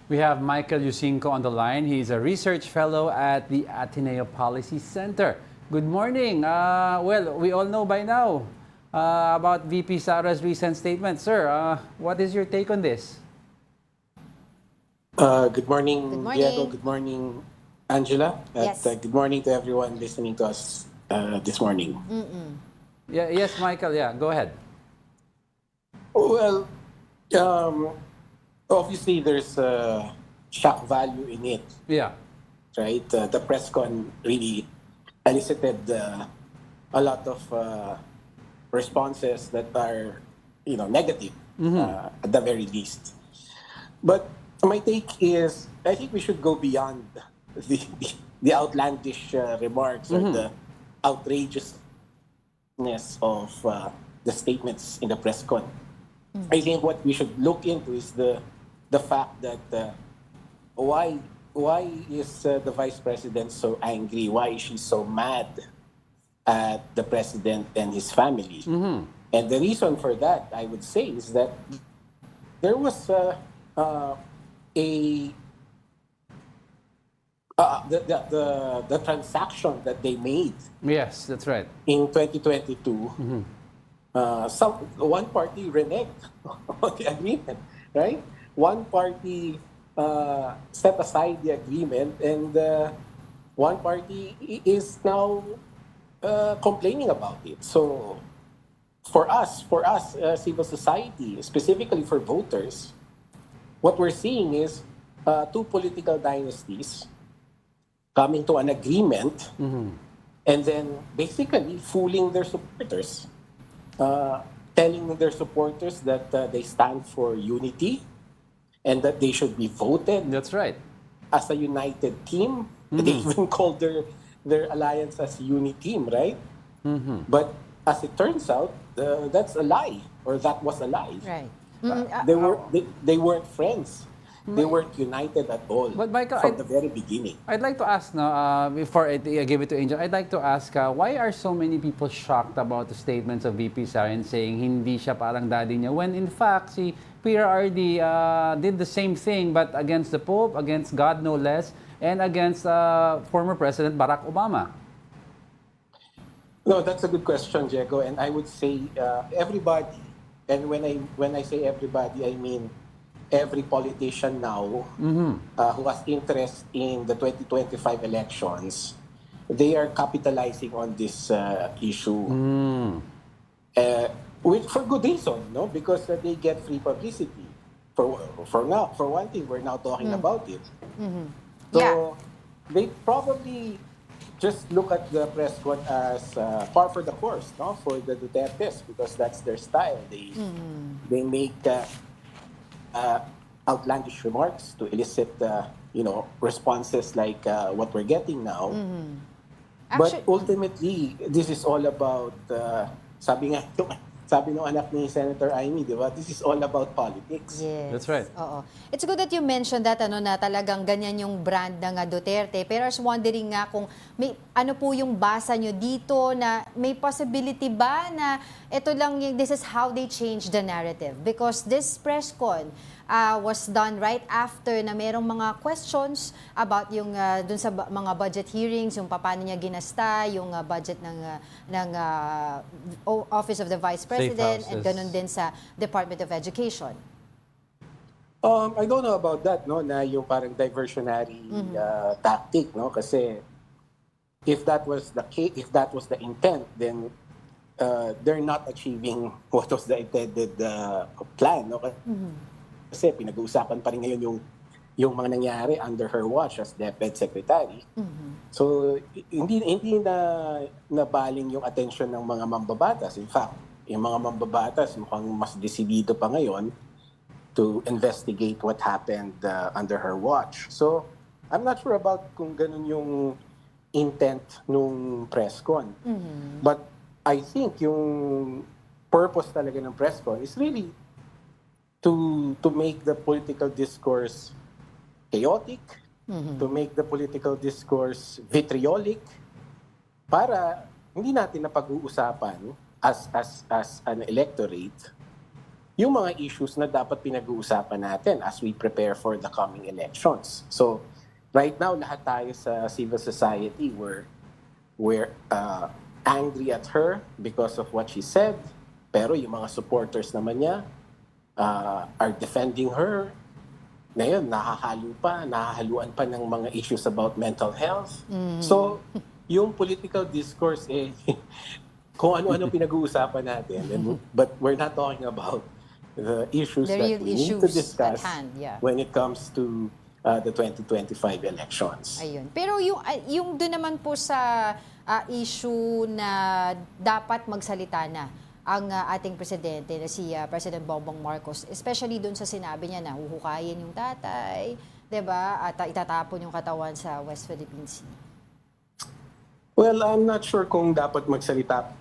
We have Michael Yusingco on the line. He's a research fellow at the Ateneo Policy Center. Good morning. Well, we all know by now about VP Sara's recent statement. Sir, what is your take on this? Good morning, Good morning. Diego. Good morning, Angela. Yes. Good morning to everyone listening to us this morning. Yeah, yes, Michael. Yeah, go ahead. Well, obviously there's shock value in it, Yeah. right? The press con really elicited a lot of responses that are, negative at the very least. But my take is, I think we should go beyond the outlandish remarks or the outrageousness of the statements in the press con. I think what we should look into is the fact that why is the Vice President so angry? Why is she so mad at the President and his family? And the reason for that, I would say, is that there was the transaction that they made Yes, that's right. in 2022. One party reneged on the agreement, right? One party set aside the agreement, and one party is now complaining about it. So, for us, civil society, specifically for voters, what we're seeing is two political dynasties coming to an agreement, and then basically fooling their supporters. Telling their supporters that they stand for unity and that they should be voted That's right. as a united team. They even called their alliance as Uniteam, right? But as it turns out, that's a lie, or that was a lie. Right. They weren't friends. They weren't united at all But Michael, from the very beginning. I'd like to ask now, before I give it to Angel, I'd like to ask, why are so many people shocked about the statements of VP Sara and saying hindi siya parang daddy niya, when in fact, si PRRD did the same thing but against the Pope, against God no less, and against former President Barack Obama? No, that's a good question, Diego. And I would say everybody, and when I say everybody, I mean every politician now who has interest in the 2025 elections, they are capitalizing on this issue. For good reason, no? Because they get free publicity. For one thing, we're now talking about it. So they probably just look at the press con as par for the course, no? For the Dutertes, because that's their style. They make outlandish remarks to elicit, responses like what we're getting now. But ultimately, this is all about, sabi ng anak ni Senator Amy, di ba? This is all about politics. Yes. That's right. Oo. It's good that you mentioned that na talagang ganyan yung brand ng Duterte. Pero I was wondering nga kung may ano po yung basa nyo dito, na may possibility ba na ito lang this is how they change the narrative? Because this press con was done right after na merong mga questions about yung dun sa mga budget hearings, yung paano niya ginasta, yung budget ng Office of the Vice President, and ganun din sa Department of Education. I don't know about that, no, na yung parang diversionary tactic, no, kasi if that was the intent, then they're not achieving what was the intended plan, no. Kasi pinag-uusapan pa rin ngayon yung mga nangyari under her watch as DepEd Secretary. So hindi na nabaling yung attention ng mga mambabatas. In fact, yung mga mambabatas mukhang mas desidido pa ngayon to investigate what happened under her watch. So I'm not sure about kung ganun yung intent nung press con. But I think yung purpose talaga ng press con is really to make the political discourse chaotic, to make the political discourse vitriolic, para hindi natin na pag-uusapan as an electorate yung mga issues na dapat pinag-uusapan natin as we prepare for the coming elections. So, right now, lahat tayo sa civil society, we're angry at her because of what she said. Pero yung mga supporters naman niya are defending her. Ngayon, nahahaluan pa ng mga issues about mental health. So, yung political discourse, kung ano-ano pinag-uusapan natin. But we're not talking about the issues The that real we need to issues discuss at hand, yeah. when it comes to the 2025 elections. Ayun. Pero yung doon naman po sa issue na dapat magsalita na ang ating presidente na si President Bongbong Marcos, especially doon sa sinabi niya na huhukayin yung tatay, 'di ba? At itatapon yung katawan sa West Philippine Sea. Well, I'm not sure kung dapat magsalita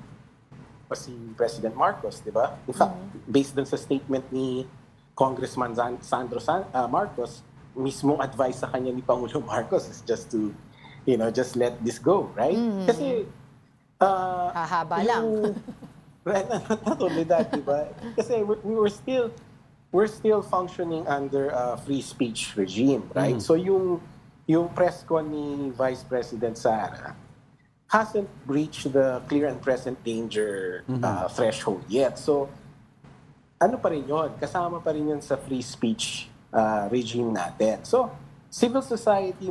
pa si President Marcos, di ba? In fact, based dun sa statement ni Congressman Sandro Marcos, mismong advice sa kanya ni Pangulo Marcos is just to, just let this go, right? Kasi, Hahaba lang. Right, not only that, di ba? Kasi we're still functioning under a free speech regime, right? So yung press con ni Vice President Sara hasn't reached the clear and present danger threshold yet. So, ano pa rin yun? Kasama pa rin yun sa free speech regime natin. So, civil society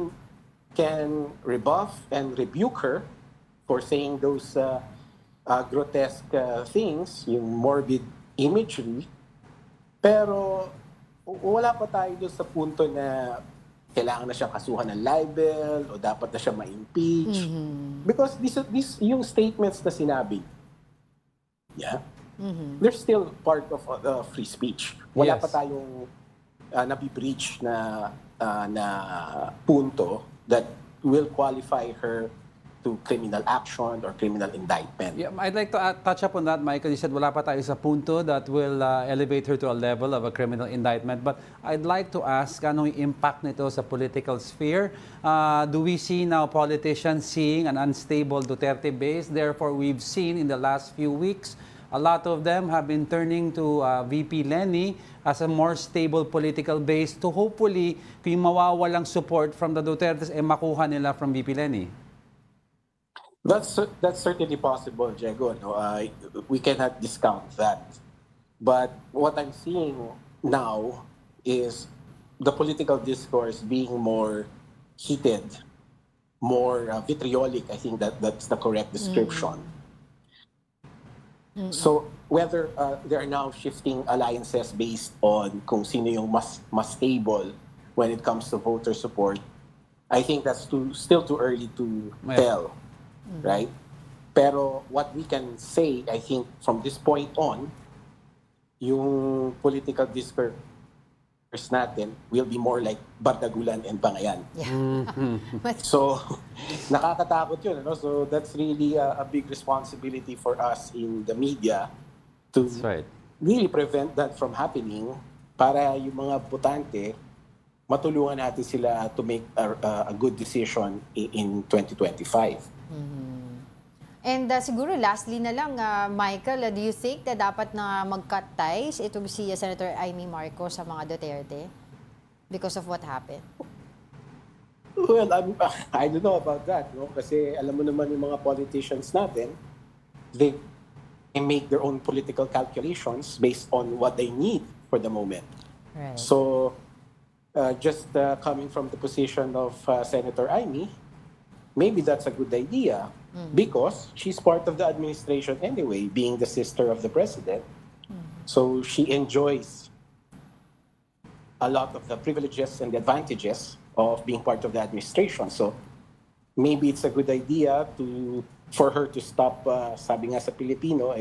can rebuff and rebuke her for saying those grotesque things, yung morbid imagery, pero wala pa tayo doon sa punto na kailangan na siyang kasuhan ng libel o dapat na siya ma-impeach. Because this yung statements na sinabi, they're still part of free speech. Wala pa tayong nabi-breach na punto that will qualify her to criminal action or criminal indictment. Yeah, I'd like to touch up on that, Michael. You said wala pa tayo sa punto that will elevate her to a level of a criminal indictment. But I'd like to ask, anong impact nito sa political sphere? Do we see now politicians seeing an unstable Duterte base? Therefore, we've seen in the last few weeks, a lot of them have been turning to VP Leni as a more stable political base to hopefully, kung mawawalang support from the Dutertes, makuha nila from VP Leni. That's certainly possible, Diego. No? We cannot discount that. But what I'm seeing now is the political discourse being more heated, more vitriolic. I think that's the correct description. So whether they are now shifting alliances based on kung sino yung mas stable when it comes to voter support, I think that's still too early to tell. Right? Pero what we can say, I think, from this point on, yung political discourse natin will be more like Bardagulan and Bangayan. So, nakakatakot yun. Ano? So, that's really a big responsibility for us in the media to really prevent that from happening para yung mga botante, matulungan natin sila to make a good decision in 2025. And siguro lastly na lang, Michael, do you think na dapat na mag-cut ties itong si Senator Amy Marcos sa mga Duterte because of what happened? Well, I don't know about that, no? Kasi alam mo naman yung mga politicians natin, they make their own political calculations based on what they need for the moment. Right. So, just coming from the position of Senator Amy, maybe that's a good idea because she's part of the administration anyway, being the sister of the president. So she enjoys a lot of the privileges and the advantages of being part of the administration. So maybe it's a good idea for her to stop, sabi nga sa Pilipino,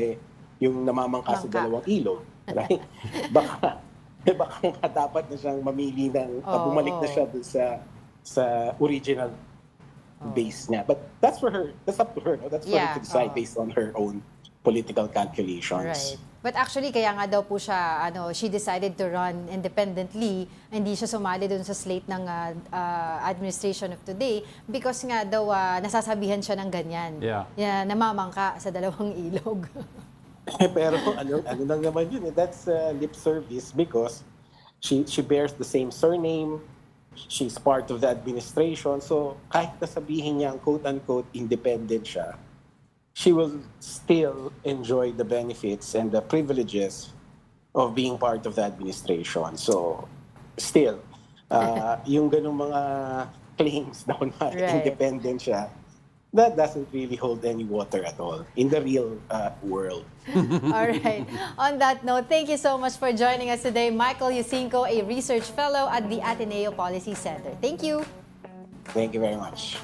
yung namamangka sa dalawang ilog. Right? baka dapat na siyang mamili ng, bumalik na siya dun sa original base niya. But that's for her. That's up to her. No? That's for her to decide based on her own political calculations. Right. But actually, kaya nga daw po siya, she decided to run independently. Hindi siya sumali dun sa slate ng administration of today because nga daw nasasabihan siya ng ganyan. Yeah. Namamangka sa dalawang ilog. Pero ano lang naman yun, that's lip service because she bears the same surname, she's part of the administration, so kahit na sabihin niya ang quote-unquote independent siya, she will still enjoy the benefits and the privileges of being part of the administration. So, still, yung ganung mga claims na kunwari Right. independent siya, that doesn't really hold any water at all in the real world. All right. On that note, thank you so much for joining us today, Michael Yusingco, a research fellow at the Ateneo Policy Center. Thank you. Thank you very much.